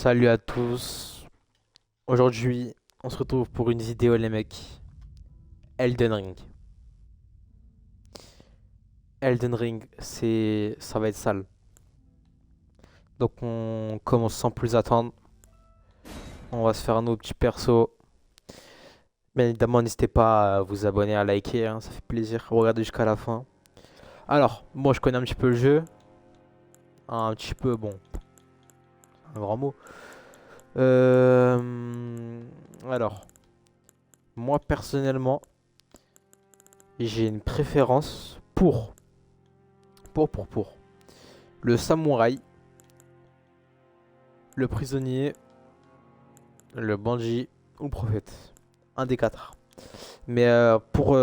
Salut à tous. Aujourd'hui, on se retrouve pour une vidéo, les mecs. Elden Ring. Elden Ring, ça va être sale. Donc, on commence sans plus attendre. On va se faire nos petits persos. Bien évidemment, n'hésitez pas à vous abonner, à liker, hein, ça fait plaisir. Regardez jusqu'à la fin. Alors, moi, je connais un petit peu le jeu. Un petit peu, bon, un grand mot. Alors, moi, personnellement, j'ai une préférence pour le samouraï, le prisonnier, le bandit ou le prophète. Un des quatre. Mais pour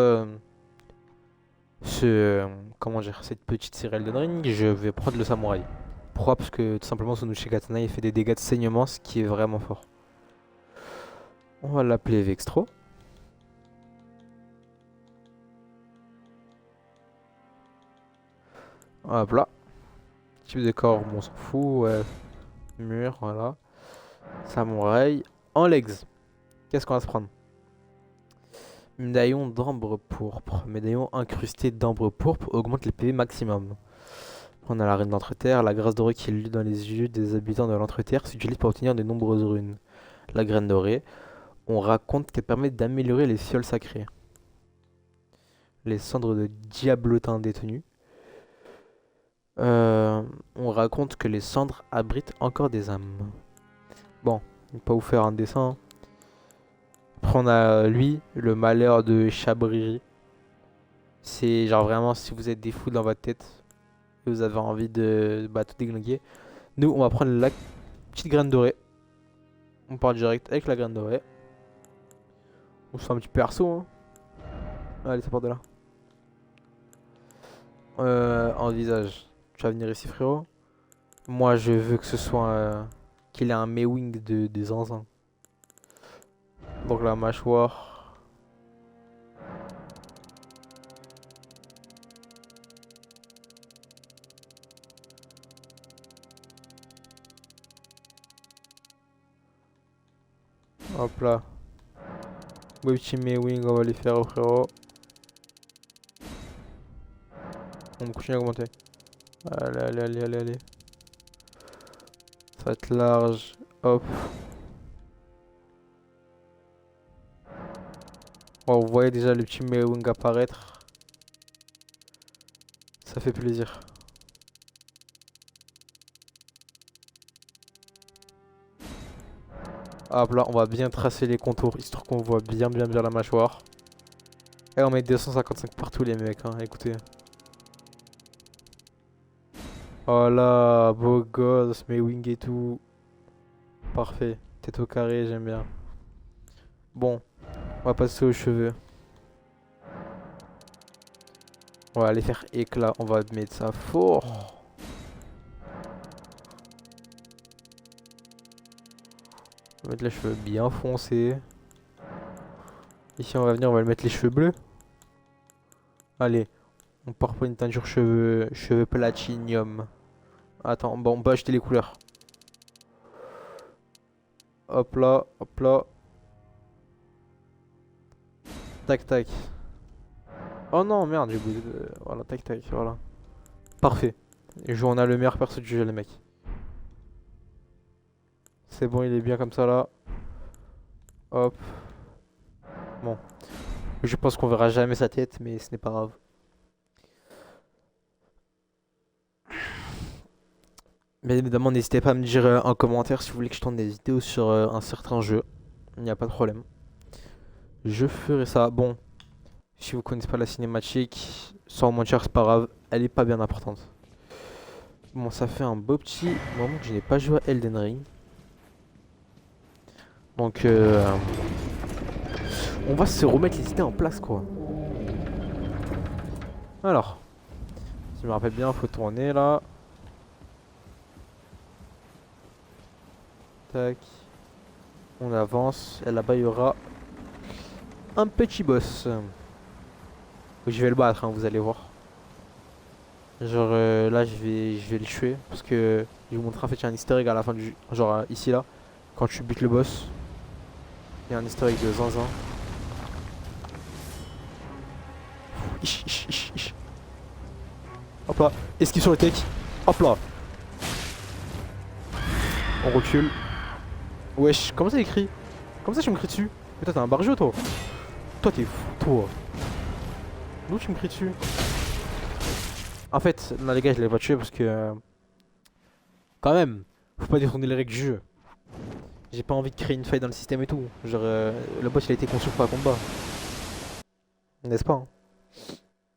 comment dire, cette petite série Elden Ring, je vais prendre le samouraï. Pourquoi? Parce que tout simplement son Uchigatana il fait des dégâts de saignement, ce qui est vraiment fort. On va l'appeler Vextro. Hop là. Type de corps, bon, on s'en fout. Ouais. Mur, voilà. Samouraï. En legs. Qu'est-ce qu'on va se prendre? Médaillon d'ambre pourpre. Médaillon incrusté d'ambre pourpre augmente les PV maximum. On a la reine de l'entreterre, la grâce dorée qui est lue dans les yeux des habitants de l'entreterre s'utilise pour obtenir de nombreuses runes. La graine dorée, on raconte qu'elle permet d'améliorer les fioles sacrées. Les cendres de diablotin détenues. On raconte que les cendres abritent encore des âmes. Bon, je vais pas vous faire un dessin. Après on a lui, le malheur de Chabriri. C'est genre vraiment si vous êtes des fous dans votre tête et vous avez envie de tout déglinguer. Nous on va prendre la petite graine dorée. On part direct avec la graine dorée. On se fait un petit perso hein. Allez ça part de là. En visage. Tu vas venir ici frérot. Moi je veux que ce soit qu'il ait un Mewing de zinzin. Donc la mâchoire. Hop là. Oui petit Mewing on va les faire frérot. On continue à augmenter. Allez, allez, allez, allez, allez. Ça va être large. Hop. Oh, vous voyez déjà le petit Mewing apparaître. Ça fait plaisir. Hop là, on va bien tracer les contours, histoire qu'on voit bien la mâchoire. Et on met 255 partout les mecs, hein, écoutez. Oh là, beau gosse, Mewing et tout. Parfait, tête au carré, j'aime bien. Bon, on va passer aux cheveux. On va aller faire éclat, on va mettre ça fort. On va mettre les cheveux bien foncés. Ici on va venir, on va le mettre les cheveux bleus. Allez, on part pour une teinture cheveux platinium. Attends, bon, on peut acheter les couleurs. Hop là, hop là. Tac tac. Oh non, merde, j'ai oublié de... Voilà, tac tac, voilà. Parfait. Et on a le meilleur perso du jeu, les mecs. C'est bon, il est bien comme ça là. Hop. Bon. Je pense qu'on verra jamais sa tête, mais ce n'est pas grave. Bien évidemment, n'hésitez pas à me dire en commentaire si vous voulez que je tourne des vidéos sur un certain jeu. Il n'y a pas de problème. Je ferai ça. Bon, si vous connaissez pas la cinématique, sans mentir, c'est pas grave. Elle est pas bien importante. Bon, ça fait un beau petit moment que je n'ai pas joué à Elden Ring. Donc, on va se remettre les idées en place, quoi. Alors, si je me rappelle bien, faut tourner là. Tac. On avance. Et là-bas, il y aura un petit boss. Je vais le battre, hein, vous allez voir. Genre là je vais le tuer parce que je vais vous montrer en fait il y a un easter egg à la fin du genre ici là quand tu butes le boss il y a un easter egg de zinzin. Ish, ish, ish, ish. Hop là, esquive sur le tech. Hop là. On recule. Wesh, comment ça écrit? Comment ça tu me cries dessus? Mais toi t'es un barjot toi. Toi t'es fou toi. D'où tu me cries dessus? En fait, non les gars je l'ai pas tué parce que quand même, faut pas détourner les règles du jeu. J'ai pas envie de créer une faille dans le système et tout. Genre le boss il a été conçu pour un combat. N'est-ce pas hein?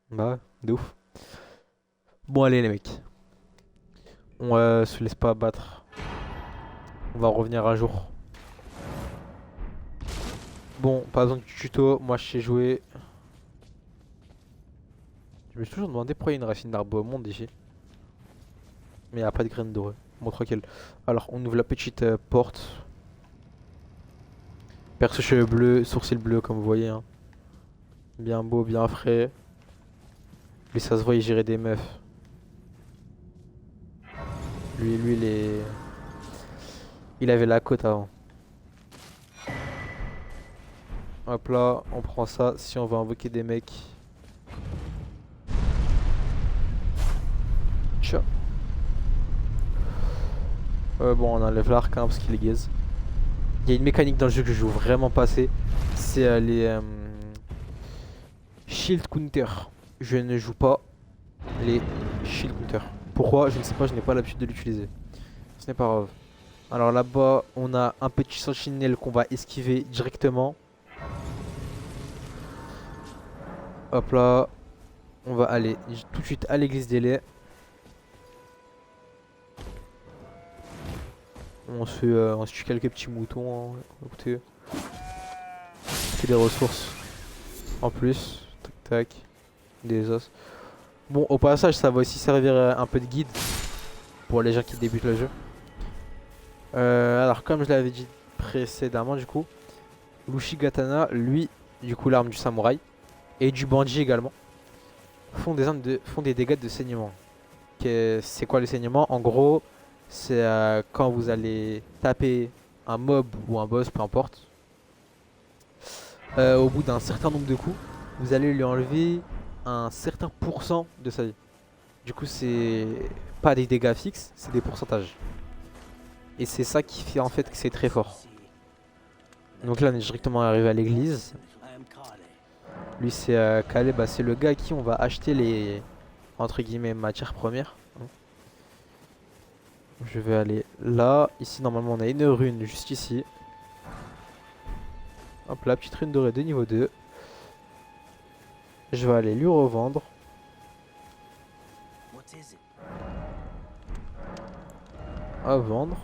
Bah ouais, de ouf. Bon allez les mecs. On se laisse pas abattre. On va revenir un jour. Bon, pas besoin de tuto, moi je sais jouer. Je me suis toujours demandé pourquoi il y a une racine d'arbre au monde ici. Mais il n'y a pas de graines dorées. Bon, tranquille. Alors, on ouvre la petite porte. Perce cheveux bleus, sourcils bleus, comme vous voyez. Hein. Bien beau, bien frais. Lui, ça se voit, il gérait des meufs. Lui, il avait la côte avant. Hop là, on prend ça si on veut invoquer des mecs. Tcha. Bon, on enlève l'arc hein, parce qu'il est gaze. Il y a une mécanique dans le jeu que je joue vraiment pas assez. C'est les shield counter. Je ne joue pas les shield counter. Pourquoi? Je ne sais pas, je n'ai pas l'habitude de l'utiliser. Ce n'est pas grave. Alors là-bas, on a un petit sentinelle qu'on va esquiver directement. Hop là. On va aller tout de suite à l'église des laits. On se tue quelques petits moutons. Hein. Écoutez. C'est des ressources. En plus. Tac tac. Des os. Bon, au passage, ça va aussi servir un peu de guide pour les gens qui débutent le jeu. Alors, comme je l'avais dit précédemment, du coup, l'Ushigatana, lui, du coup, l'arme du samouraï et du bandit également, font des dégâts de saignement. C'est quoi le saignement? En gros, c'est quand vous allez taper un mob ou un boss, peu importe, au bout d'un certain nombre de coups, vous allez lui enlever un certain pourcent de sa vie. Du coup, c'est pas des dégâts fixes, c'est des pourcentages. Et c'est ça qui fait en fait que c'est très fort. Donc là, on est directement arrivé à l'église. Lui, c'est Caleb, bah, c'est le gars à qui on va acheter les entre guillemets matières premières. Je vais aller là. Ici, normalement, on a une rune juste ici. Hop là, petite rune dorée de niveau 2. Je vais aller lui revendre. À vendre.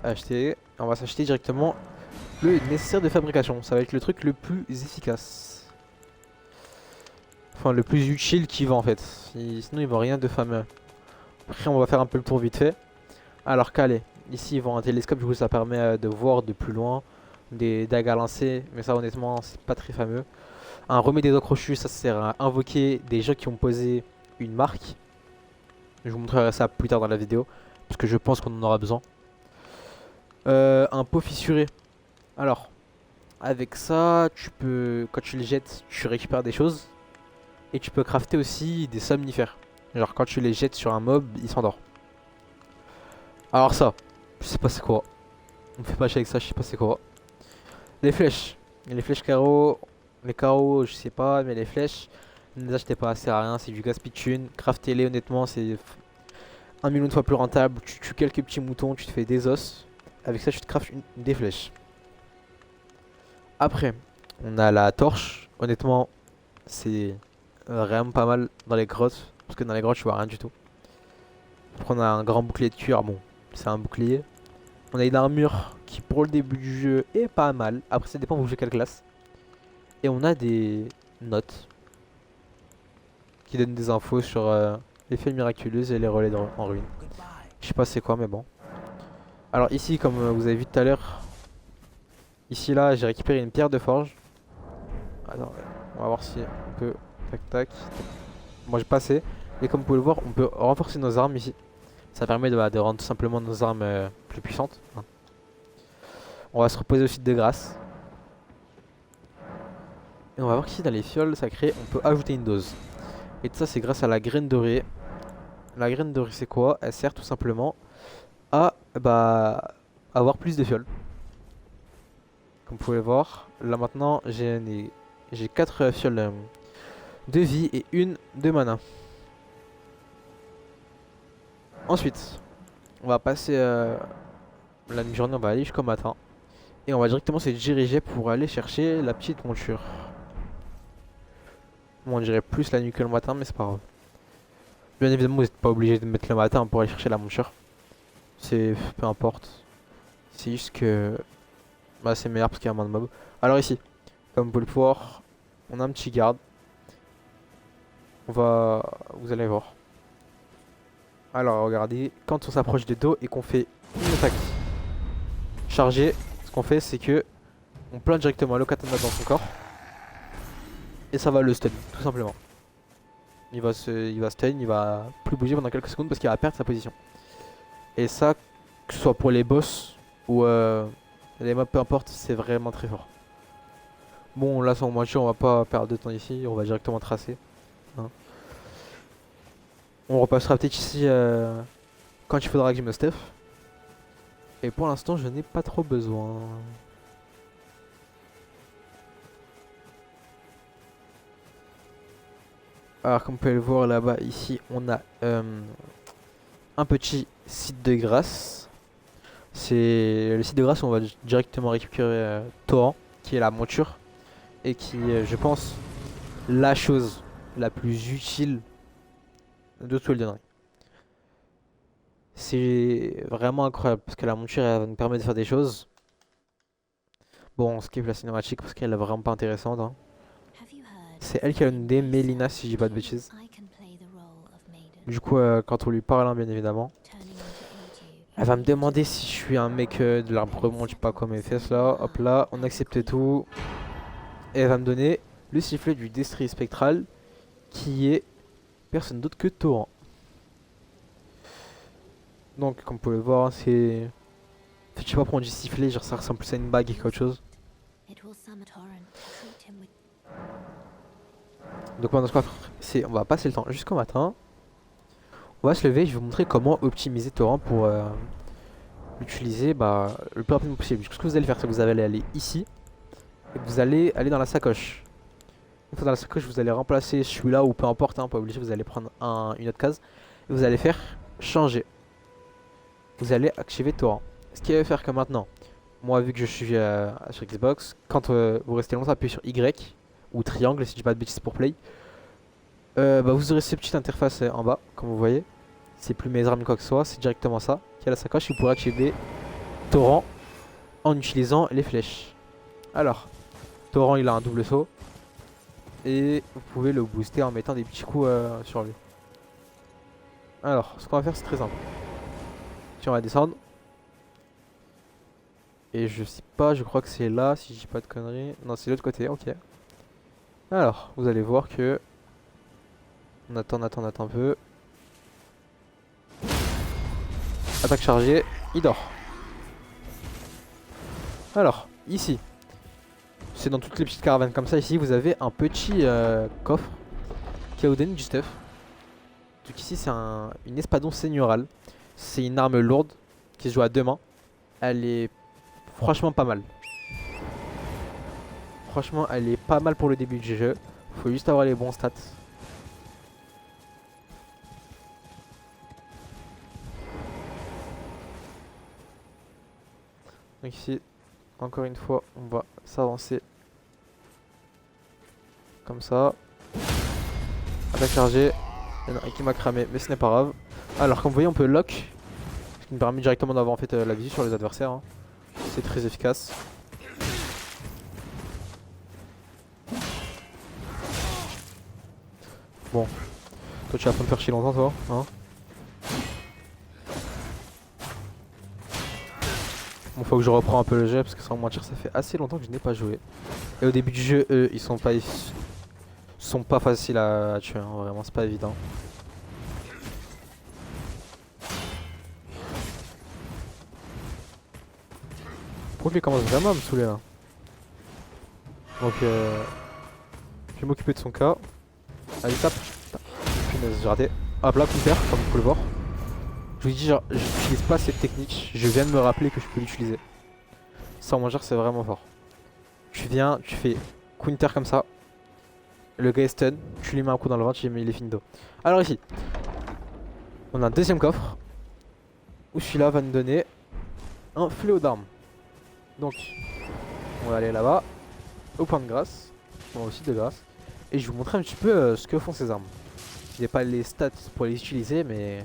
Acheter. On va s'acheter directement le nécessaire de fabrication. Ça va être le truc le plus efficace. Enfin, le plus utile qui va en fait. Sinon, il va rien de fameux. Après, on va faire un peu le tour vite fait. Alors, calé. Ici, ils vont un télescope. Du coup, ça permet de voir de plus loin. Des dagues à lancer. Mais ça, honnêtement, c'est pas très fameux. Un remède des dents crochues. Ça sert à invoquer des gens qui ont posé une marque. Je vous montrerai ça plus tard dans la vidéo. Parce que je pense qu'on en aura besoin. Un pot fissuré. Alors, avec ça, tu peux, quand tu les jettes, tu récupères des choses. Et tu peux crafter aussi des somnifères. Genre quand tu les jettes sur un mob, il s'endort. Alors ça, je sais pas c'est quoi. On me fait pas chier avec ça, je sais pas c'est quoi. Les flèches. Les flèches carreaux. Les carreaux, je sais pas, mais les flèches, ne les achetez pas, ça sert à rien, c'est du gaspille de thunes. Craftez-les honnêtement, c'est 1 million de fois plus rentable. Tu tues quelques petits moutons, tu te fais des os. Avec ça, tu te craftes des flèches. Après, on a la torche. Honnêtement, c'est vraiment pas mal dans les grottes. Parce que dans les grottes, tu vois rien du tout. Après, on a un grand bouclier de cuir. Bon, c'est un bouclier. On a une armure qui, pour le début du jeu, est pas mal. Après, ça dépend, vous jouez quelle classe. Et on a des notes qui donnent des infos sur les fées miraculeuses et les relais en ruine. Je sais pas c'est quoi, mais bon. Alors, ici, comme vous avez vu tout à l'heure, ici, là, j'ai récupéré une pierre de forge. Attends, on va voir si on peut Tac tac. Bon, j'ai passé. Et comme vous pouvez le voir, on peut renforcer nos armes ici. Ça permet de rendre tout simplement nos armes plus puissantes. Hein. On va se reposer au site de grâce. Et on va voir qu'ici dans les fioles sacrées, on peut ajouter une dose. Et tout ça, c'est grâce à la graine dorée. La graine dorée, c'est quoi? Elle sert tout simplement à avoir plus de fioles. Comme vous pouvez le voir, là maintenant, j'ai 4 fioles de vie et une de mana. Ensuite, on va passer la demi-journée, on va aller jusqu'au matin. Et on va directement se diriger pour aller chercher la petite monture. Bon, on dirait plus la nuit que le matin, mais c'est pas grave. Bien évidemment, vous n'êtes pas obligé de mettre le matin pour aller chercher la monture. C'est peu importe. C'est juste que c'est meilleur parce qu'il y a moins de mobs. Alors ici, comme vous pouvez le voir, on a un petit garde. Vous allez voir. Alors regardez, quand on s'approche des dos et qu'on fait une attaque chargée, ce qu'on fait c'est que on plante directement le katana dans son corps et ça va le stun, tout simplement. Il va stun, il va plus bouger pendant quelques secondes parce qu'il va perdre sa position. Et ça, que ce soit pour les boss ou les mobs, peu importe, c'est vraiment très fort. Bon, là sans mentir, on va pas perdre de temps ici, on va directement tracer. Hein. On repassera peut-être ici quand il faudra que je me stuff. Et pour l'instant, je n'ai pas trop besoin. Alors, comme vous pouvez le voir là-bas, ici, on a un petit site de grâce. C'est le site de grâce où on va directement récupérer Torrent, qui est la monture. Et qui est, je pense, la chose la plus utile de tout Elden Ring. C'est vraiment incroyable parce que la monture elle va nous permettre de faire des choses. Bon, on skip la cinématique parce qu'elle est vraiment pas intéressante. Hein. C'est elle qui a donné Melina si je dis pas de bêtises. Du coup, quand on lui parle, hein, bien évidemment, elle va me demander si je suis un mec de l'arbre, je sais pas quoi mes fesses là. Hop là, on accepte tout. Et elle va me donner le sifflet du destrier spectral qui est personne d'autre que Torrent. Donc, comme vous pouvez le voir, c'est. Je sais pas pourquoi on dit sifflet, genre ça ressemble plus à une bague qu'autre chose. Donc maintenant ce qu'on va faire, c'est on va passer le temps jusqu'au matin. On va se lever, je vais vous montrer comment optimiser Torrent pour l'utiliser le plus rapidement possible. Ce que vous allez faire, c'est que vous allez aller ici et vous allez aller dans la sacoche. Une fois dans la sacoche, vous allez remplacer celui-là ou peu importe, hein, pas obligé, vous allez prendre une autre case et vous allez faire changer. Vous allez activer Torrent. Ce qui va faire que maintenant, moi vu que je suis sur Xbox, quand vous restez longtemps appuyé sur Y ou triangle si je dis pas de bêtises pour play, vous aurez cette petite interface en bas, comme vous voyez. C'est plus mes armes quoi que ce soit, c'est directement ça qui est la sacoche. Vous pourrez activer Torrent en utilisant les flèches. Alors, Torrent il a un double saut et vous pouvez le booster en mettant des petits coups sur lui. Alors, ce qu'on va faire c'est très simple. Si on va descendre. Et je sais pas, je crois que c'est là, si je dis pas de conneries. Non, c'est l'autre côté, ok. Alors, vous allez voir que... On attend un peu. Attaque chargée, il dort. Alors, ici. C'est dans toutes les petites caravanes comme ça. Ici, vous avez un petit coffre qui va vous donner du stuff. Donc ici, c'est une espadon seigneurale. C'est une arme lourde qui se joue à 2 mains. Elle est franchement pas mal. Franchement, elle est pas mal pour le début du jeu. Faut juste avoir les bons stats. Donc ici, encore une fois, on va s'avancer. Comme ça. Attaque chargée. Il y en a un qui m'a cramé, mais ce n'est pas grave. Alors, comme vous voyez, on peut lock. Ce qui nous permet directement d'avoir en fait la visu sur les adversaires. Hein. C'est très efficace. Bon. Toi, tu vas pas me faire chier longtemps, toi. Hein. Bon, faut que je reprends un peu le jeu parce que sans mentir, ça fait assez longtemps que je n'ai pas joué. Et au début du jeu, eux, ils sont pas. sont pas faciles à tuer, hein, vraiment, c'est pas évident. Pour lui, il commence vraiment à me saouler là. Donc, je vais m'occuper de son cas. Allez, tape. Punaise, j'ai raté. Hop là, counter, comme vous pouvez le voir. Je vous dis, genre, j'utilise pas cette technique. Je viens de me rappeler que je peux l'utiliser. Sans manger, c'est vraiment fort. Tu viens, tu fais counter comme ça. Le gars est stun. Tu lui mets un coup dans le ventre, il est finito. Alors ici, on a un deuxième coffre. Où celui-là va nous donner un fléau d'armes. Donc, on va aller là-bas. Au point de grâce. On va aussi de grâce. Et je vais vous montrer un petit peu ce que font ces armes. Je n'ai pas les stats pour les utiliser, mais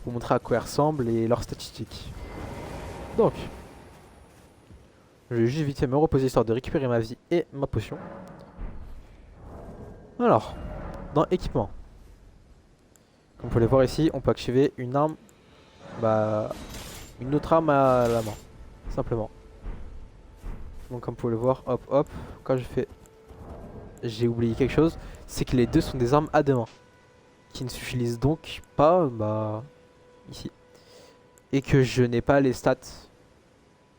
vous montrer à quoi elles ressemblent et leurs statistiques. Donc, je vais juste vite fait me reposer histoire de récupérer ma vie et ma potion. Alors, dans équipement, comme vous pouvez le voir ici, on peut activer une arme, une autre arme à la main, simplement. Donc comme vous pouvez le voir, hop hop, quand je fais, j'ai oublié quelque chose, c'est que les deux sont des armes à deux mains, qui ne s'utilisent donc pas, ici, et que je n'ai pas les stats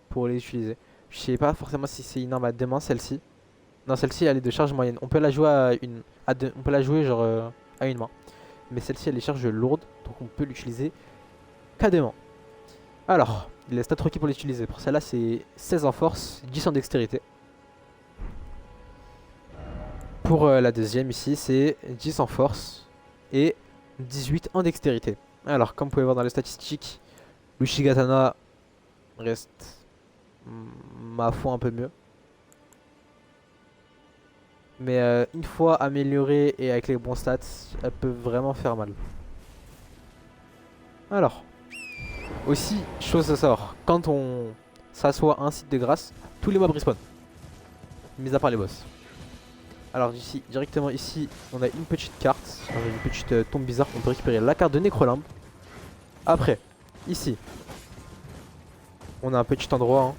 pour les utiliser. Je sais pas forcément si c'est une arme à deux mains celle-ci. Non, celle-ci elle est de charge moyenne. On peut la jouer on peut la jouer genre à une main. Mais celle-ci elle est charge lourde, donc on peut l'utiliser qu'à deux mains. Alors, les stats requis pour l'utiliser. Pour celle-là c'est 16 en force, 10 en dextérité. Pour la deuxième ici c'est 10 en force et 18 en dextérité. Alors comme vous pouvez voir dans les statistiques, l'Uchigatana reste ma foi un peu mieux. Mais une fois améliorée et avec les bons stats, elle peut vraiment faire mal. Alors, aussi, chose à savoir, quand on s'assoit à un site de grâce, tous les mobs respawn. Mis à part les boss. Alors ici, directement ici, on a une petite carte, une petite tombe bizarre, on peut récupérer la carte de Necrolimbe. Après, ici, on a un petit endroit, hein.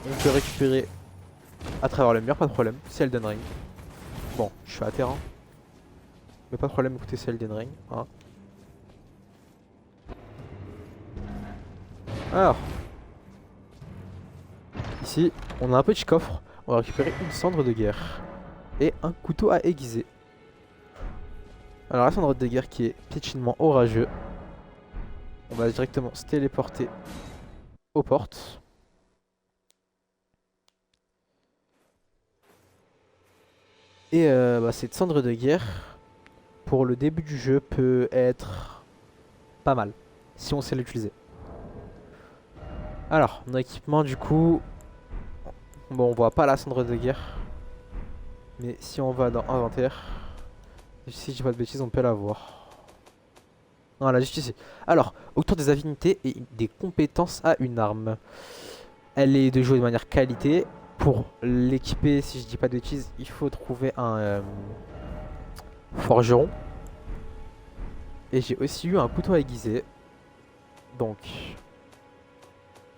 On peut récupérer à travers le mur, pas de problème, c'est Elden Ring. Bon, je suis à terre, hein. Mais pas de problème, écoutez, c'est Elden Ring. Hein. Alors, ici, on a un petit coffre. On va récupérer une cendre de guerre et un couteau à aiguiser. Alors la cendre de guerre qui est piétinement orageux. On va directement se téléporter aux portes. Et cette cendre de guerre, pour le début du jeu, peut être pas mal, si on sait l'utiliser. Alors, nos équipements du coup... Bon, on voit pas la cendre de guerre. Mais si on va dans inventaire, si je dis pas de bêtises, on peut la voir. Voilà, juste ici. Alors, autour des affinités et des compétences à une arme. Elle est de jouer de manière qualité. Pour l'équiper, si je dis pas de bêtises, il faut trouver un forgeron. Et j'ai aussi eu un couteau à aiguiser. Donc,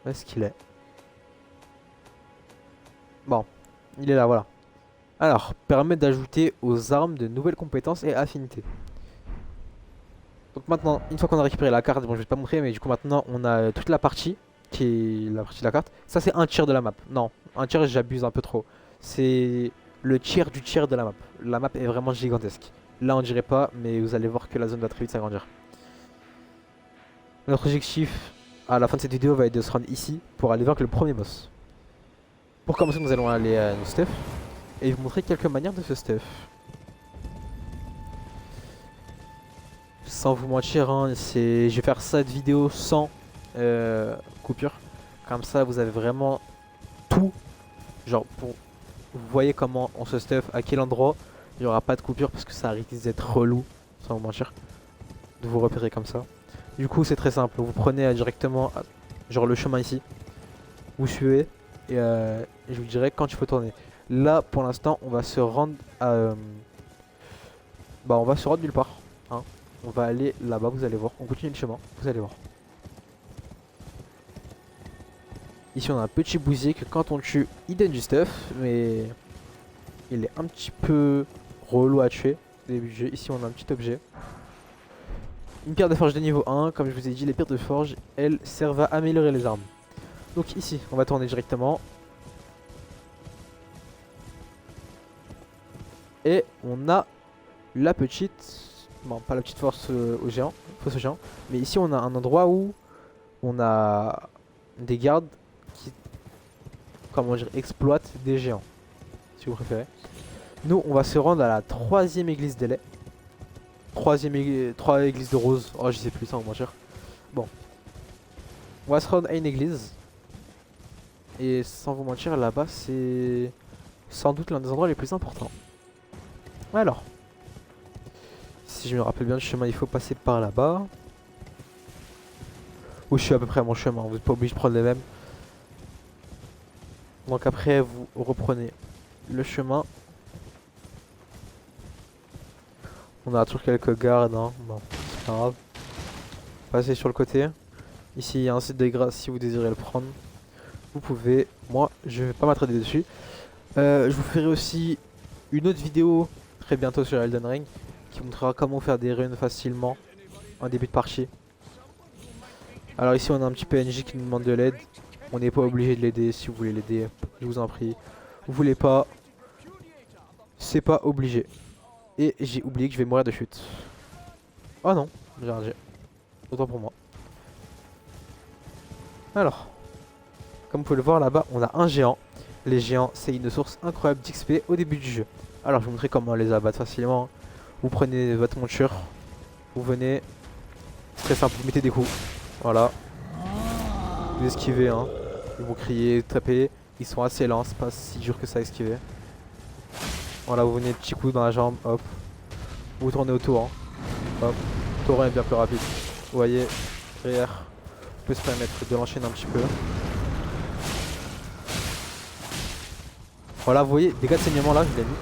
où est-ce qu'il est? Bon, il est là, voilà. Alors, permet d'ajouter aux armes de nouvelles compétences et affinités. Donc maintenant, une fois qu'on a récupéré la carte, bon je vais pas montrer, mais du coup maintenant on a toute la partie qui est la partie de la carte. Ça c'est un tiers de la map. Non, un tiers j'abuse un peu trop. C'est le tiers du tiers de la map. La map est vraiment gigantesque. Là on dirait pas, mais vous allez voir que la zone va très vite s'agrandir. Notre objectif à la fin de cette vidéo va être de se rendre ici pour aller vaincre le premier boss. Pour commencer, nous allons aller à nos stuff et vous montrer quelques manières de ce stuff. Sans vous mentir, hein, je vais faire cette vidéo sans coupure. Comme ça, vous avez vraiment tout. Genre, vous voyez comment on se stuff, à quel endroit. Il n'y aura pas de coupure parce que ça risque d'être relou, sans vous mentir, de vous repérer comme ça. Du coup, c'est très simple. Vous prenez directement genre le chemin ici. Vous suivez et je vous dirai quand il faut tourner. Là, pour l'instant, on va se rendre à... on va se rendre nulle part. Hein. On va aller là-bas, vous allez voir. On continue le chemin, vous allez voir. Ici, on a un petit bousier que quand on tue, il donne du stuff. Mais il est un petit peu relou à tuer au début du jeu. Ici on a un petit objet. Une pierre de forge de niveau 1, comme je vous ai dit, les pierres de forge, elles servent à améliorer les armes. Donc ici, on va tourner directement. Et on a la petite... Bon, pas la petite force au géant, fausse au géant. Mais ici, on a un endroit où on a des gardes qui, comment dire, exploitent des géants, si vous préférez. Nous, on va se rendre à la 3e église des laits. 3 églises de rose. Oh, je sais plus, ça, on va mentir. Bon. On va se rendre à une église. Et sans vous mentir, là-bas, c'est sans doute l'un des endroits les plus importants. Alors, si je me rappelle bien le chemin, il faut passer par là-bas. Où je suis à peu près à mon chemin, vous n'êtes pas obligé de prendre les mêmes. Donc après, vous reprenez le chemin. On a toujours quelques gardes, hein. Bon, c'est pas grave. Passez sur le côté. Ici, il y a un site de grâce si vous désirez le prendre. Vous pouvez. Moi, je vais pas m'attarder dessus. Je vous ferai aussi une autre vidéo très bientôt sur Elden Ring qui montrera comment faire des runes facilement en début de partie. Alors ici on a un petit PNJ qui nous demande de l'aide. On n'est pas obligé de l'aider si vous voulez l'aider, je vous en prie. Vous voulez pas, c'est pas obligé. Et j'ai oublié que je vais mourir de chute. Oh non, j'ai un jet. Autant pour moi. Alors, comme vous pouvez le voir là-bas, on a un géant. Les géants, c'est une source incroyable d'XP au début du jeu. Alors je vais vous montrer comment les abattre facilement. Vous prenez votre monture, vous venez, très simple, vous mettez des coups. Voilà. Vous esquivez, hein. Ils vont crier, taper. Ils sont assez lents, c'est pas si dur que ça à esquiver. Voilà, vous venez petit coup dans la jambe, hop. Vous tournez autour, hein. Hop. Torrent est bien plus rapide. Vous voyez, derrière, vous pouvez se permettre de l'enchaîner un petit peu. Voilà, vous voyez, dégâts de saignement là, je l'ai mis.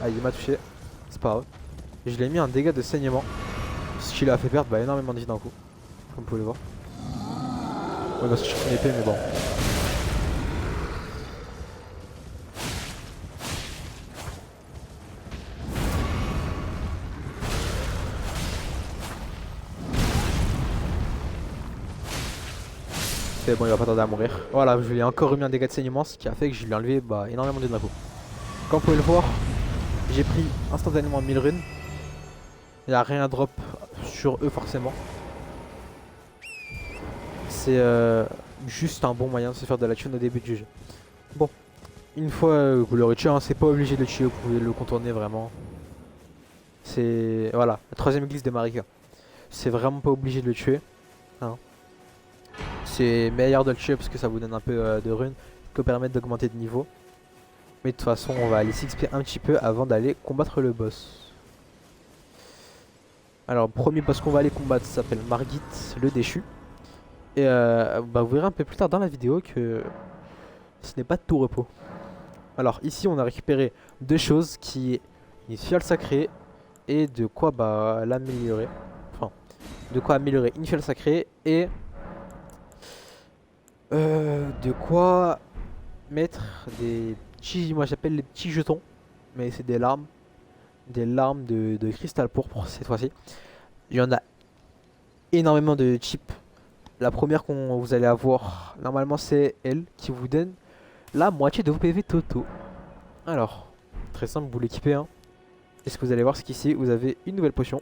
Ah, il m'a touché, c'est pas grave. Je l'ai mis un dégât de saignement. Ce qui lui a fait perdre énormément de vie d'un coup. Comme vous pouvez le voir. Ouais, bah c'est une épée, mais bon. C'est bon, il va pas tarder à mourir. Voilà, je lui ai encore remis un dégât de saignement, ce qui a fait que je lui ai enlevé énormément de vie d'un coup. Comme vous pouvez le voir, j'ai pris instantanément 1000 runes. Il n'y a rien à drop sur eux forcément. C'est juste un bon moyen de se faire de la thune au début du jeu. Bon, une fois que vous l'aurez tué, hein, c'est pas obligé de le tuer, vous pouvez le contourner vraiment. C'est... Voilà, la 3ème église de Marika. C'est vraiment pas obligé de le tuer. Hein. C'est meilleur de le tuer parce que ça vous donne un peu de runes, que permettre d'augmenter de niveau. Mais de toute façon, on va aller s'XP un petit peu avant d'aller combattre le boss. Alors, le premier boss qu'on va aller combattre s'appelle Margit le Déchu. Et vous verrez un peu plus tard dans la vidéo que ce n'est pas de tout repos. Alors ici on a récupéré deux choses qui est une fiole sacrée et de quoi l'améliorer. Enfin, de quoi améliorer une fiole sacrée et de quoi mettre des petits, moi j'appelle les petits jetons, mais c'est des larmes. Des larmes de cristal pourpre cette fois-ci. Il y en a énormément de types. La première qu'on vous allez avoir, normalement c'est elle qui vous donne la moitié de vos PV totaux. Alors, très simple, vous l'équipez. Hein. Et ce que vous allez voir, c'est qu'ici vous avez une nouvelle potion.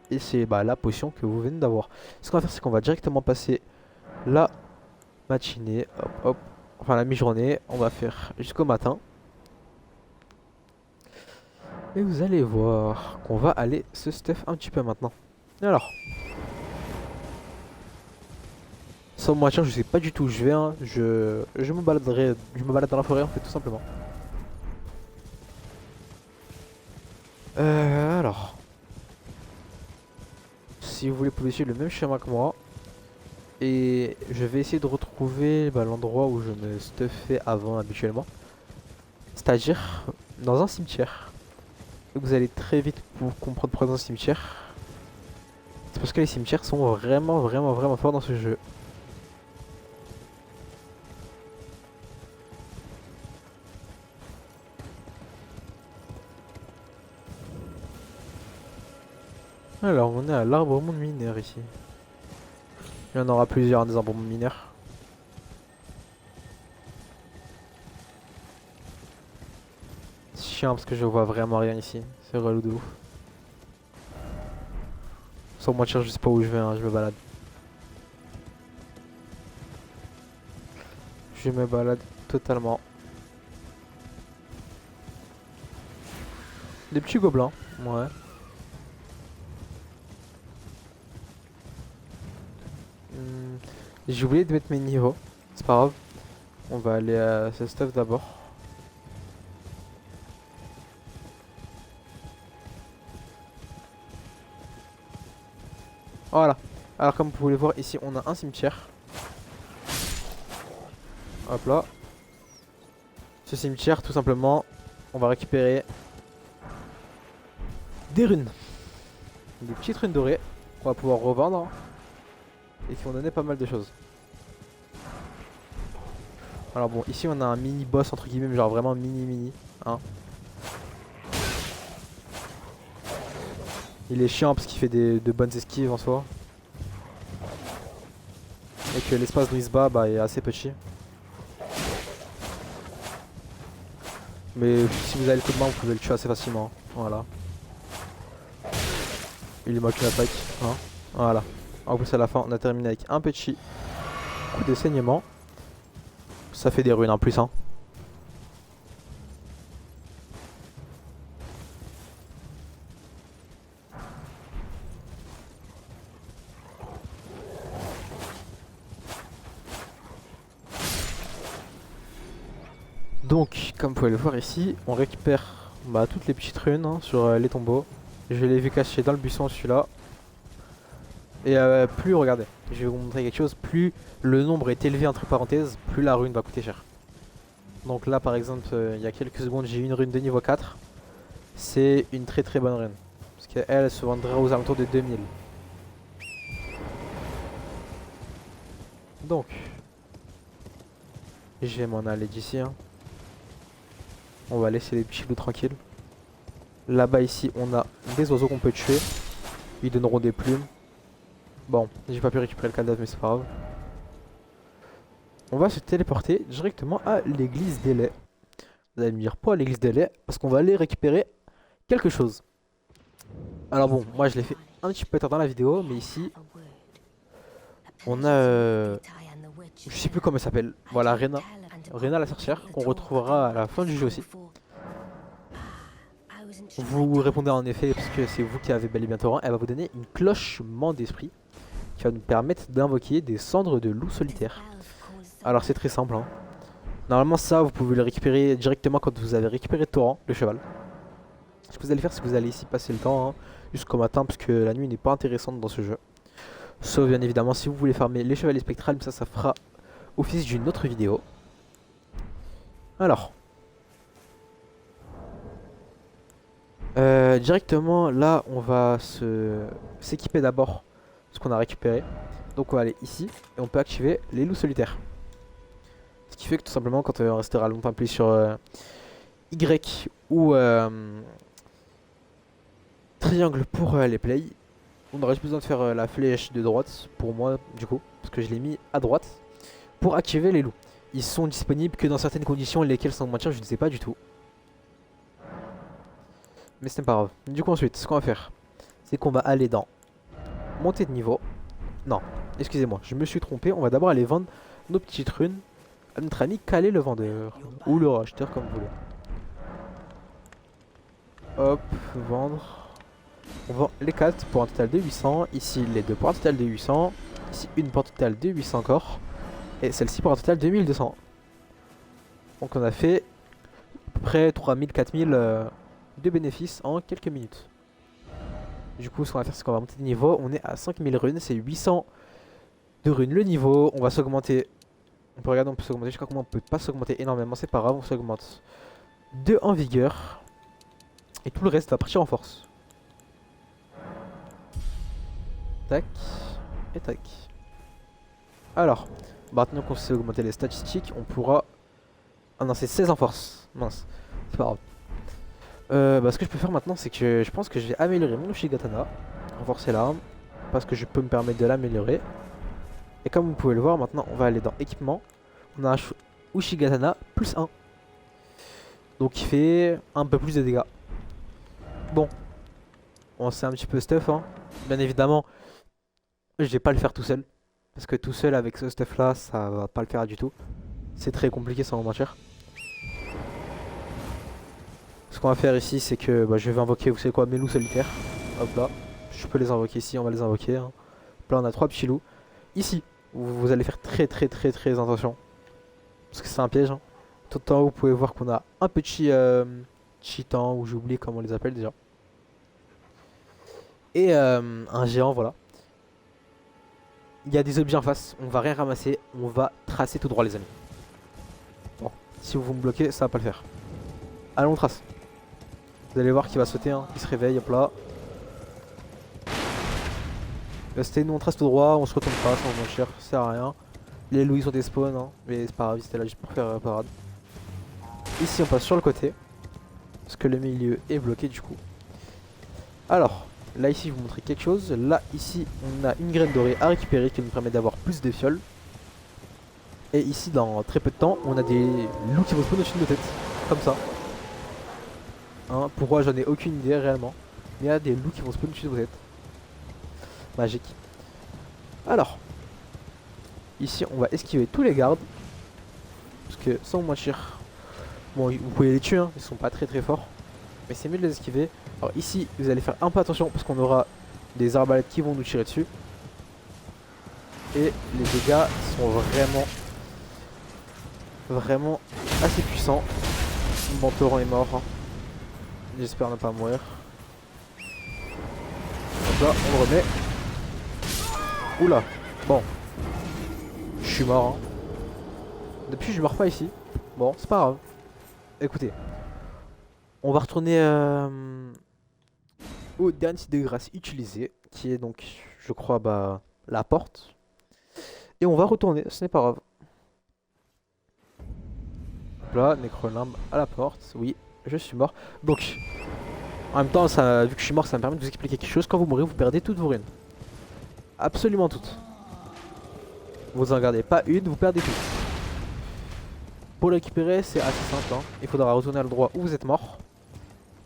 Et c'est la potion que vous venez d'avoir. Ce qu'on va faire, c'est qu'on va directement passer la matinée, hop, hop, enfin la mi-journée. On va faire jusqu'au matin. Et vous allez voir qu'on va aller se stuff un petit peu maintenant. Alors, sans me mentir, je sais pas du tout où je vais. Hein. Je me balade dans la forêt en fait, tout simplement. Alors, si vous voulez, vous pouvez suivre le même schéma que moi. Et je vais essayer de retrouver l'endroit où je me stuffais avant habituellement. C'est-à-dire dans un cimetière. Et vous allez très vite pour comprendre pourquoi dans un cimetière. C'est parce que les cimetières sont vraiment forts dans ce jeu. Alors, on est à l'arbrement de mineurs ici. Il y en aura plusieurs des arbrements de mineurs. C'est chiant parce que je vois vraiment rien ici. C'est relou de ouf. Sans mentir, je sais pas où je vais, hein, je me balade. Je me balade totalement. Des petits gobelins, ouais. J'ai oublié de mettre mes niveaux. C'est pas grave. On va aller à ce stuff d'abord. Voilà. Alors comme vous pouvez le voir ici, on a un cimetière. Hop là. Ce cimetière, tout simplement, on va récupérer des runes. Des petites runes dorées qu'on va pouvoir revendre et qui vont donner pas mal de choses. Alors bon, ici on a un mini boss entre guillemets, genre vraiment mini hein. Il est chiant parce qu'il fait de bonnes esquives en soi. Et que l'espace d'où il se bat est assez petit. Mais si vous avez le coup de main, vous pouvez le tuer assez facilement. Voilà. Il manque une attaque. Hein. Voilà. En plus à la fin, on a terminé avec un petit coup de saignement. Ça fait des runes en plus. Hein. Donc, comme vous pouvez le voir ici, on récupère toutes les petites runes hein, sur les tombeaux. Je l'ai vu caché dans le buisson celui-là. Et plus, regardez, je vais vous montrer quelque chose, plus le nombre est élevé entre parenthèses, plus la rune va coûter cher. Donc là par exemple, il y a quelques secondes, j'ai eu une rune de niveau 4. C'est une très très bonne rune. Parce qu'elle elle se vendra aux alentours de 2000. Donc, je vais m'en aller d'ici. Hein. On va laisser les petits loups tranquilles. Là-bas ici, on a des oiseaux qu'on peut tuer. Ils donneront des plumes. Bon, j'ai pas pu récupérer le cadavre, mais c'est pas grave. On va se téléporter directement à l'église des laits. Vous allez me dire, pas à l'église des laits, parce qu'on va aller récupérer quelque chose. Alors bon, moi je l'ai fait un petit peu tard dans la vidéo, mais ici, on a... je sais plus comment elle s'appelle. Voilà, Rena. Rena la sorcière, qu'on retrouvera à la fin du jeu aussi. Vous répondez en effet, parce que c'est vous qui avez bel et bien Torrent. Elle va vous donner une cloche d'esprit qui va nous permettre d'invoquer des cendres de loup solitaire. Alors c'est très simple. Hein. Normalement ça, vous pouvez le récupérer directement quand vous avez récupéré Torrent, le cheval. Ce que vous allez faire, c'est que vous allez ici passer le temps hein, jusqu'au matin, parce que la nuit n'est pas intéressante dans ce jeu. Sauf bien évidemment si vous voulez farmer les chevaliers spectrales, mais ça fera office d'une autre vidéo. Alors. Directement là on va s'équiper d'abord ce qu'on a récupéré. Donc on va aller ici et on peut activer les loups solitaires. Ce qui fait que tout simplement quand on restera longtemps appuyé sur Y ou triangle pour les plays, on aura juste besoin de faire la flèche de droite pour moi du coup, parce que je l'ai mis à droite pour activer les loups. Ils sont disponibles que dans certaines conditions, lesquelles sans mentir je ne sais pas du tout. Mais ce n'est pas grave. Du coup ensuite, ce qu'on va faire, c'est qu'on va aller dans monter de niveau. Non, excusez-moi, je me suis trompé. On va d'abord aller vendre nos petites runes à notre ami Calais le vendeur. Ou le racheteur comme vous voulez. Hop, vendre. On vend les 4 pour un total de 800. Ici les 2 pour un total de 800. Ici une pour un total de 800 encore. Et celle-ci pour un total de 1200. Donc on a fait à peu près 3000, 4000 de bénéfices en quelques minutes. Du coup ce qu'on va faire c'est qu'on va monter de niveau. On est à 5000 runes, c'est 800 de runes le niveau. On va s'augmenter. On peut regarder, on peut s'augmenter jusqu'à comment on peut pas s'augmenter énormément, c'est pas grave, on s'augmente 2 en vigueur. Et tout le reste va partir en force. Tac. Et tac. Alors, maintenant qu'on sait augmenter les statistiques, on pourra... Ah non, c'est 16 en force. Mince, c'est pas grave. Ce que je peux faire maintenant, c'est que je pense que je vais améliorer mon Ushigatana. renforcer l'arme, parce que je peux me permettre de l'améliorer. Et comme vous pouvez le voir, maintenant on va aller dans équipement. On a un Ushigatana plus 1. Donc il fait un peu plus de dégâts. Bon, on sait un petit peu stuff, hein. Bien évidemment, je vais pas le faire tout seul. Parce que tout seul avec ce stuff là, ça va pas le faire du tout. C'est très compliqué sans vous mentir. Ce qu'on va faire ici, c'est que je vais invoquer, vous savez quoi, mes loups solitaires. Hop là, je peux les invoquer ici, on va les invoquer. Hein. Là on a 3 petits loups. Ici, vous allez faire très attention. Parce que c'est un piège. Hein. Tout en haut, vous pouvez voir qu'on a un petit chitan, ou j'ai oublié comment on les appelle déjà. Et un géant, voilà. Il y a des objets en face, on va rien ramasser, on va tracer tout droit les amis. Bon, si vous me bloquez, ça va pas le faire. Allons, on trace. Vous allez voir qu'il va sauter, hein. Il se réveille, hop là. Restez, nous on trace tout droit, on se retourne pas sans mentir, ça sert à rien. Les loups ils sont des spawns, hein. Mais c'est pas grave, c'était là juste pour faire parade. Ici on passe sur le côté, parce que le milieu est bloqué du coup. Alors, là ici je vais vous montrer quelque chose. Là ici on a une graine dorée à récupérer qui nous permet d'avoir plus de fioles. Et ici dans très peu de temps on a des loups qui vont spawn au-dessus de nos têtes, comme ça. Hein, pourquoi j'en ai aucune idée réellement. Mais il y a des loups qui vont spawn au-dessus de vos têtes. Magique. Alors, ici on va esquiver tous les gardes. Parce que sans mentir, bon vous pouvez les tuer, hein, ils sont pas très forts. Mais c'est mieux de les esquiver. Alors ici vous allez faire un peu attention parce qu'on aura des arbalètes qui vont nous tirer dessus. Et les dégâts sont vraiment assez puissants. Bon, Torrent est mort. Hein. J'espère ne pas mourir. Hop là, on le remet. Oula, bon. Je suis mort. Hein. Depuis, je meurs pas ici. Bon, c'est pas grave. Écoutez, on va retourner au dernier site de grâce utilisé, qui est donc, je crois, la porte. Et on va retourner, ce n'est pas grave. Là, Necrolimbe à la porte. Oui, je suis mort. Donc, en même temps, ça, vu que je suis mort, ça me permet de vous expliquer quelque chose. Quand vous mourrez, vous perdez toutes vos runes. Absolument toutes. Vous en gardez pas une, vous perdez toutes. Pour le récupérer, c'est assez simple. Hein. Il faudra retourner à l'endroit où vous êtes mort.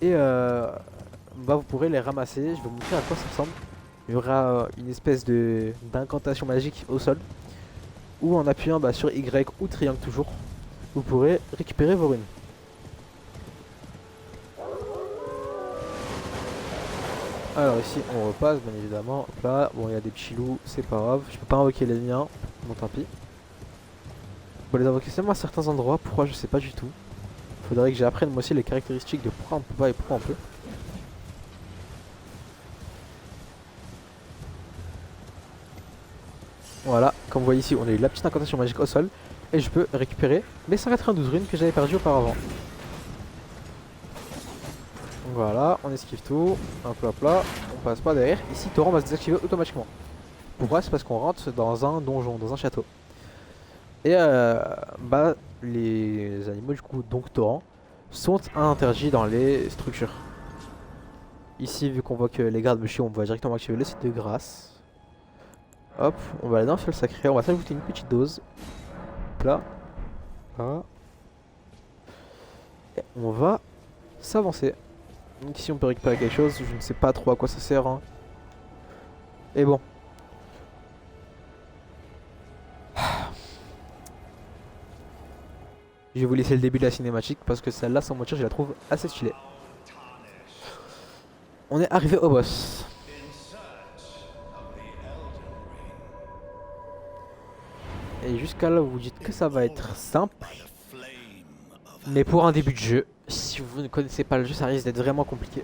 Et vous pourrez les ramasser. Je vais vous montrer à quoi ça ressemble. Il y aura une espèce d'incantation magique au sol. Ou en appuyant sur Y ou triangle toujours, vous pourrez récupérer vos runes. Alors ici on repasse bien évidemment. Hop là, bon il y a des petits loups, c'est pas grave. Je peux pas invoquer les miens, bon tant pis. On peut les invoquer seulement à certains endroits, pourquoi je sais pas du tout. Faudrait que j'apprenne moi aussi les caractéristiques de pourquoi on peut pas et pourquoi on peut. Voilà, comme vous voyez ici on a eu la petite incantation magique au sol. Et je peux récupérer mes 192 runes que j'avais perdues auparavant. Donc voilà, on esquive tout, hop là, on passe pas derrière. Ici Torrent va se désactiver automatiquement. Pourquoi? C'est parce qu'on rentre dans un donjon, dans un château. Et les animaux du coup, donc Torrent, sont interdits dans les structures. Ici, vu qu'on voit que les gardes me chient, on va directement activer le site de grâce. Hop, on va aller dans le fiole sacré, on va s'ajouter une petite dose. Hop là. Là. Et on va s'avancer. Donc ici on peut récupérer quelque chose, je ne sais pas trop à quoi ça sert. Hein. Et bon. Je vais vous laisser le début de la cinématique parce que celle-là, sans mentir, je la trouve assez stylée. On est arrivé au boss. Et jusqu'à là, vous vous dites que ça va être simple. Mais pour un début de jeu, si vous ne connaissez pas le jeu, ça risque d'être vraiment compliqué.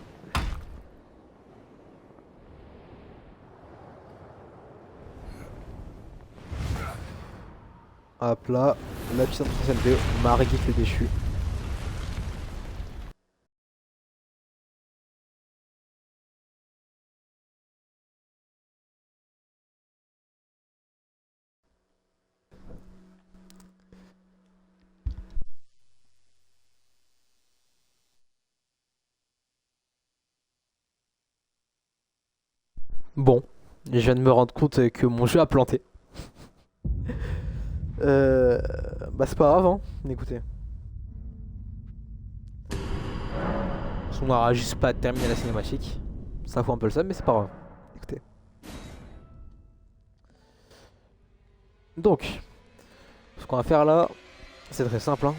Hop là, la puissance potentielle de Margit le déchu. Bon, je viens de me rendre compte que mon jeu a planté. Euh, Bah c'est pas grave, hein. Écoutez. On n'aura juste pas terminé la cinématique. Ça fout un peu le seum, mais c'est pas grave. Écoutez. Donc, ce qu'on va faire là, c'est très simple, hein.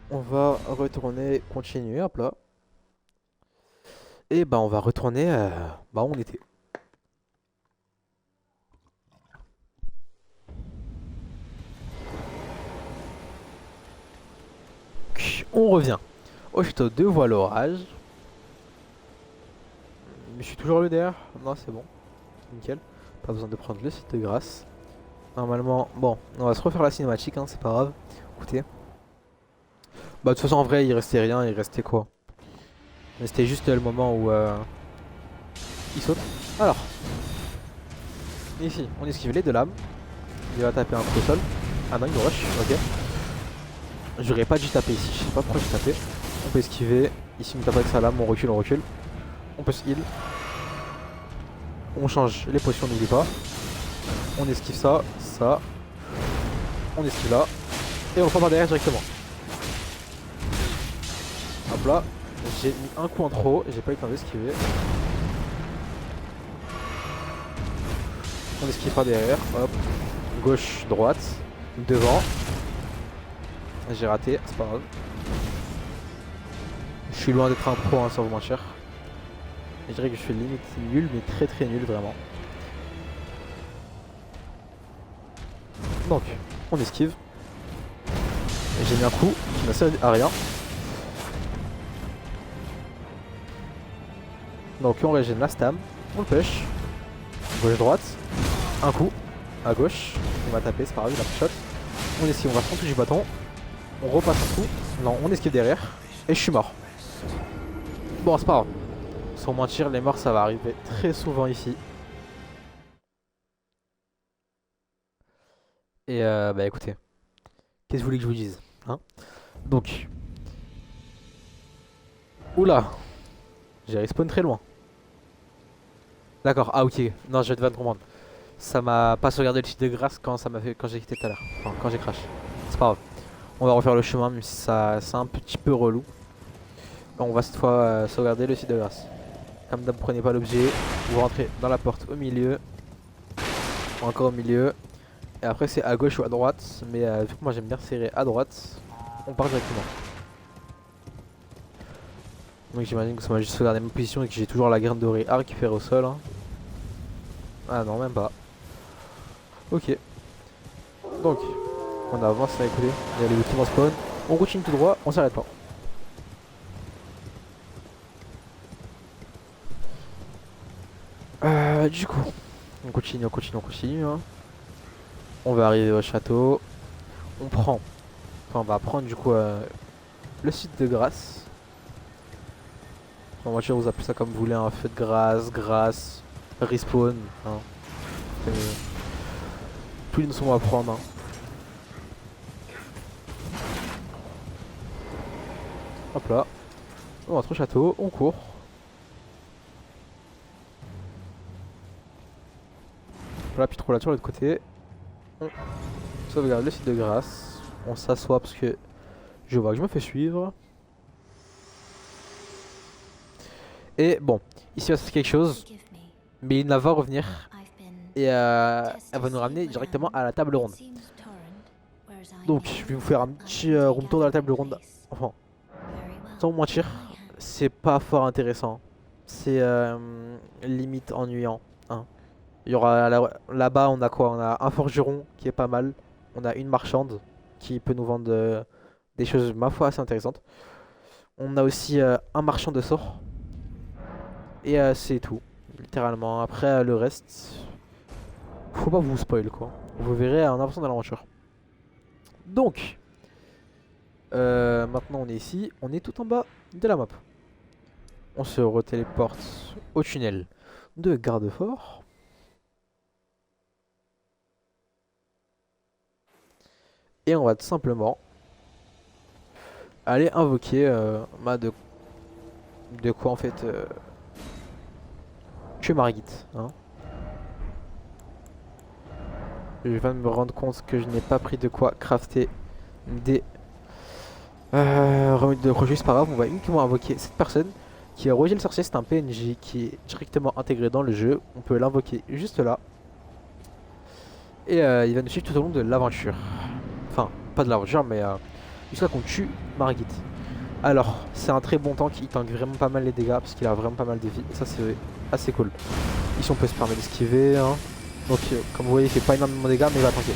On va retourner, continuer, hop là. Et bah on va retourner bah où on était. On revient au château de Voile l'orage. Mais je suis toujours le derrière. Non, c'est bon. Nickel. Pas besoin de prendre le site de grâce. Normalement, bon, on va se refaire la cinématique, hein, c'est pas grave. Écoutez. Bah, de toute façon, en vrai, il restait rien. Il restait quoi? Mais c'était juste le moment où il saute. Alors, ici, on esquive les deux lames. Il va taper un coup au sol. Ah non, il me rush. Ok. J'aurais pas dû taper ici. Je sais pas pourquoi j'ai tapé. On peut esquiver. Ici, on tape avec sa lame. On recule, on recule. On peut se heal. On change les potions, n'oublie pas. On esquive ça, ça. On esquive là. Et on prend par derrière directement. Hop là. J'ai mis un coup en trop. J'ai pas eu le temps d'esquiver. On esquive par derrière. Hop. Gauche, droite. Devant. J'ai raté. C'est pas grave. Je suis loin d'être un pro, hein, sans vous mentir. Je dirais que je suis limite nul, mais très très nul vraiment. Donc, on esquive. J'ai mis un coup qui n'a servi à rien. Donc on régène la stam. On le push. Gauche-droite. Un coup. À gauche. On va taper, c'est pas grave, il a shot. On esquive, on va prendre tout du bâton. On repasse un coup. Non, on esquive derrière. Et je suis mort. Bon, c'est pas grave. Sans mentir, les morts ça va arriver très souvent ici. Et bah écoutez. Qu'est-ce que vous voulez que je vous dise, hein? Donc. Oula. J'ai respawn très loin. D'accord, ah ok. Non, je vais te comprendre. Ça m'a pas sauvegardé le site de grâce quand ça m'a fait quand j'ai quitté tout à l'heure. Enfin, quand j'ai crash. C'est pas grave. On va refaire le chemin, même si ça c'est un petit peu relou. On va cette fois sauvegarder le site de grâce. Comme d'hab, prenez pas l'objet. Vous rentrez dans la porte au milieu. Encore au milieu. Et après c'est à gauche ou à droite. Mais vu que moi j'aime bien serrer à droite, on part directement. Donc j'imagine que ça m'a juste sauvegardé ma position et que j'ai toujours la graine dorée à récupérer au sol, hein. Ah non, même pas. Ok. Donc, on avance, là, écoutez. Il y a les outils qui vont spawn. On continue tout droit, on s'arrête pas. Du coup, on continue, on continue, on continue, hein. On va arriver au château. On prend. Enfin, on va prendre du coup le site de grâce. En voiture, vous appelez ça comme vous voulez, un feu de grâce, grâce, respawn, hein. Tous les noms sont à prendre, hein. Hop là. On rentre au château, on court. Voilà, puis trop là sur l'autre côté. On sauvegarde le site de grâce. On s'assoit parce que je vois que je me fais suivre. Et bon, ici il va se passer quelque chose. Mais Ina va revenir. Et elle va nous ramener directement à la table ronde. Donc je vais vous faire un petit room tour de la table ronde. Enfin, sans vous mentir, c'est pas fort intéressant. C'est limite ennuyant, hein. Il y aura là-bas, on a quoi? On a un forgeron qui est pas mal. On a une marchande qui peut nous vendre des choses, ma foi, assez intéressantes. On a aussi un marchand de sorts. Et c'est tout, littéralement. Après, le reste, faut pas vous spoil quoi. Vous verrez en avançant dans l'aventure. Donc, maintenant on est ici. On est tout en bas de la map. On se retéléporte au tunnel de garde-fort. Et on va tout simplement aller invoquer de quoi en fait que Margit. Hein. Je viens de me rendre compte que je n'ai pas pris de quoi crafter des remèdes de crochet. C'est pas grave, on va uniquement invoquer cette personne qui est Roger le sorcier. C'est un PNJ qui est directement intégré dans le jeu. On peut l'invoquer juste là. Et il va nous suivre tout au long de l'aventure. Enfin, pas de l'aventure, mais jusqu'à qu'on tue Margit. Alors, c'est un très bon tank, il tank vraiment pas mal les dégâts parce qu'il a vraiment pas mal de vie. Et ça, c'est assez cool. Ici, on peut se permettre d'esquiver. Hein. Donc, comme vous voyez, il fait pas énormément de dégâts, mais il va tanker.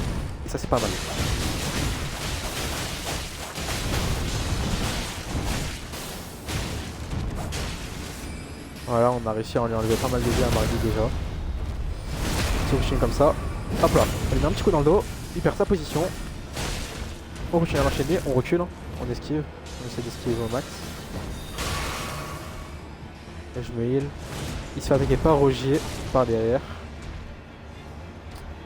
Et ça, c'est pas mal. Voilà, on a réussi à lui enlever pas mal de vie à Margit déjà. Si on continue comme ça, hop là, on lui met un petit coup dans le dos, il perd sa position. On continue à l'enchaîner, on recule, on esquive, on essaie d'esquiver au max. Et je me heal. Il se fait attaquer par Rogier par derrière.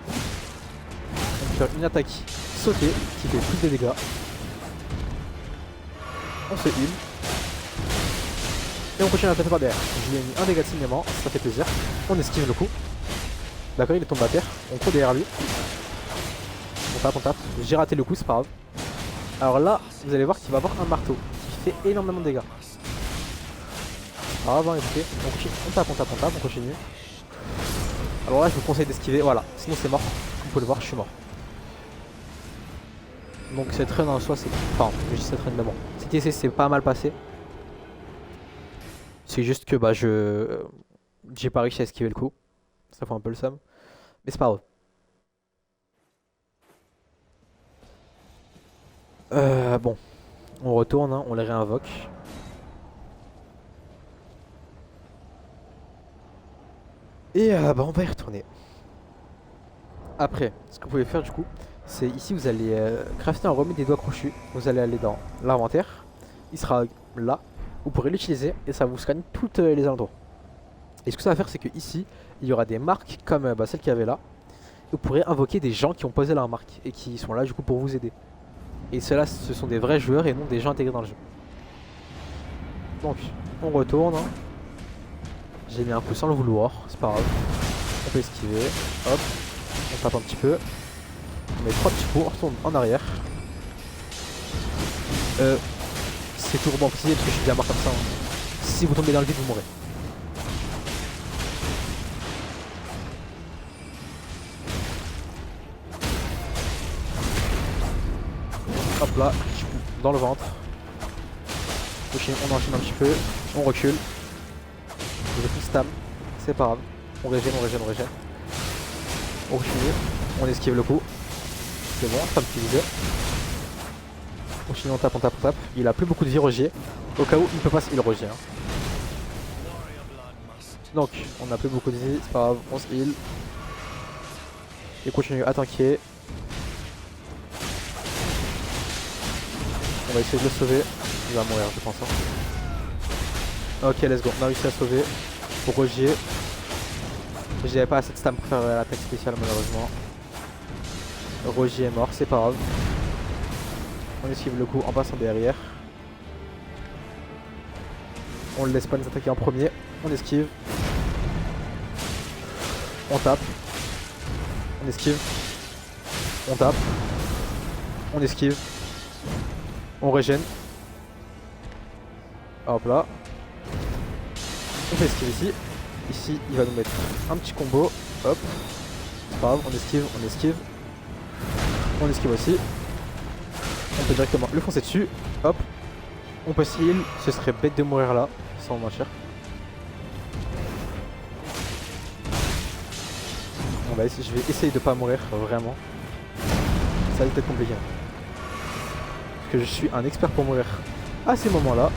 On peut faire une attaque sautée qui fait plus de dégâts. On se heal. Et on continue à attaquer par derrière. Je lui ai mis un dégât de signalement, ça fait plaisir. On esquive le coup. D'accord, il est tombé à terre. On court derrière lui. On tape, on tape. J'ai raté le coup, c'est pas grave. Alors là, vous allez voir qu'il va avoir un marteau qui fait énormément de dégâts. Ah bon, écoutez, on continue, on tape, on continue. Alors là, je vous conseille d'esquiver, voilà, sinon c'est mort. Comme vous pouvez le voir, je suis mort. Donc cette run en soi, c'est... Enfin, je dis cette run, mais bon. Cet essai, c'est pas mal passé. C'est juste que, bah, j'ai pas réussi à esquiver le coup. Ça fait un peu le seum. Mais c'est pas grave. Bon. On retourne, hein, on les réinvoque. Et bah on va y retourner. Après, ce que vous pouvez faire du coup, c'est ici vous allez crafter un remède des doigts crochus. Vous allez aller dans l'inventaire. Il sera là. Vous pourrez l'utiliser et ça vous scanne toutes les alentours. Et ce que ça va faire, c'est que ici, il y aura des marques comme celle qu'il y avait là. Vous pourrez invoquer des gens qui ont posé leur marque et qui sont là du coup pour vous aider. Et ceux-là, ce sont des vrais joueurs et non des gens intégrés dans le jeu. Donc, on retourne. Hein. J'ai mis un coup sans le vouloir, c'est pas grave. On peut esquiver. Hop. On tape un petit peu. On met 3 petits coups, on retourne en arrière. C'est tout romantisé parce que je suis bien mort comme ça. Hein. Si vous tombez dans le vide, vous mourrez. Hop là, petit coup dans le ventre. On enchaîne un petit peu, on recule. J'ai plus de stam, c'est pas grave. On régène. On continue, on esquive le coup. C'est bon, ça me fait viser. On continue, on tape. Il a plus beaucoup de vie Rogier. Au cas où il peut pas se heal Rogier. Hein. Donc, on a plus beaucoup de vie, c'est pas grave, on se heal. Et continue à tanker. On va essayer de le sauver. Il va mourir, je pense. Hein. Ok, let's go. On a réussi à sauver. Pour Rogier. J'avais pas assez de stam pour faire l'attaque spéciale, malheureusement. Rogier est mort, c'est pas grave. On esquive le coup en passant derrière. On le laisse pas nous attaquer en premier. On esquive. On tape. On esquive. On tape. On esquive. On régène. Hop là. On fait esquive ici. Ici, il va nous mettre un petit combo. Hop. C'est pas grave, on esquive. On esquive aussi. On peut directement le foncer dessus. Hop. On peut se heal. Ce serait bête de mourir là, sans mentir. On va essayer, je vais essayer de pas mourir, vraiment. Ça va être compliqué. Parce que je suis un expert pour mourir à ces moments-là.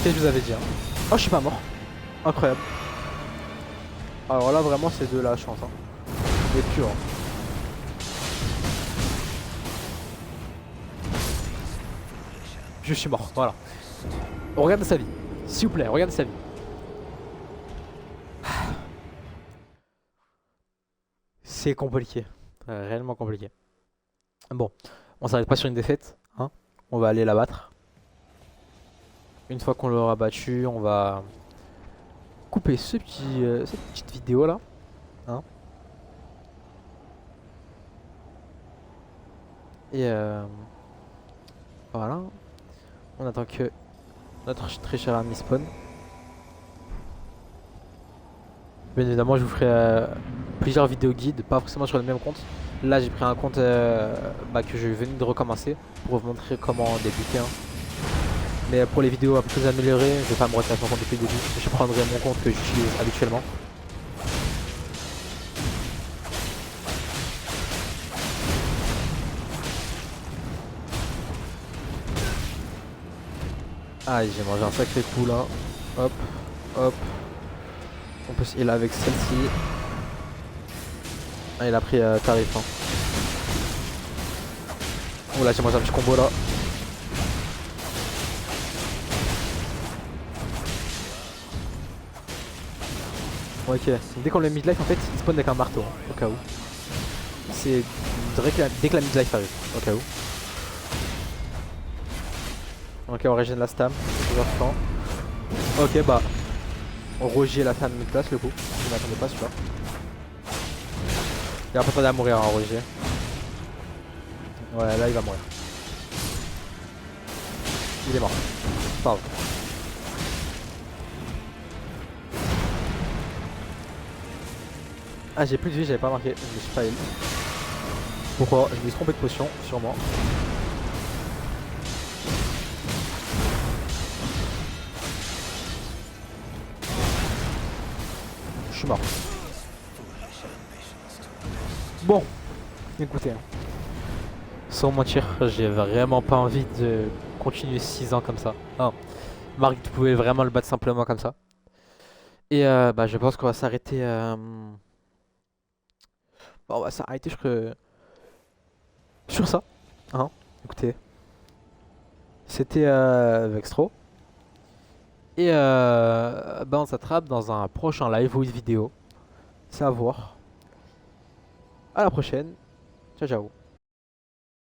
Qu'est-ce que je vous avais dit hein. Oh, je suis pas mort. Incroyable. Alors là, vraiment, c'est de la chance. Hein. Mais pur. Hein. Je suis mort, voilà. On regarde sa vie. S'il vous plaît, regardez sa vie. C'est compliqué. Réellement compliqué. Bon, on s'arrête pas sur une défaite. Hein. On va aller la battre. Une fois qu'on l'aura battu, on va couper cette petite vidéo là. Hein. Et voilà. On attend que notre très cher ami spawn. Bien évidemment, je vous ferai plusieurs vidéos guides, pas forcément sur le même compte. Là, j'ai pris un compte que je venais de recommencer pour vous montrer comment débuter. Hein. Mais pour les vidéos un peu plus améliorées, je vais pas me retirer mon compte depuis le début. Je prendrai mon compte que j'utilise habituellement. Ah, j'ai mangé un sacré coup là. Hop, hop. On peut se heal avec celle-ci. Ah, il a pris tarif. Hein. Oh là, j'ai mangé un petit combo là. Ok, dès qu'on le midlife en fait, il spawn avec un marteau, hein, au cas où. C'est dès que la midlife arrive, au cas où. Ok, on régène la stam, c'est toujours temps. Ok, bah, Roger l'a fait à notre place le coup. Je m'attendais pas celui-là. Il a pas tarder à mourir, hein, Roger. Ouais, là il va mourir. Il est mort. Pardon. Ah, j'ai plus de vie, j'avais pas marqué. Je me suis pas heal. Pourquoi? Je me suis trompé de potion, sûrement. Je suis mort. Bon, écoutez. Sans mentir, j'ai vraiment pas envie de continuer 6 ans comme ça. Non. Marc, tu pouvais vraiment le battre simplement comme ça. Et bah, je pense qu'on va s'arrêter. Bon, on va s'arrêter sur ça. Hein. Écoutez, c'était Vextro. Et bah, on s'attrape dans un prochain live ou une vidéo. C'est à voir. À la prochaine. Ciao, ciao.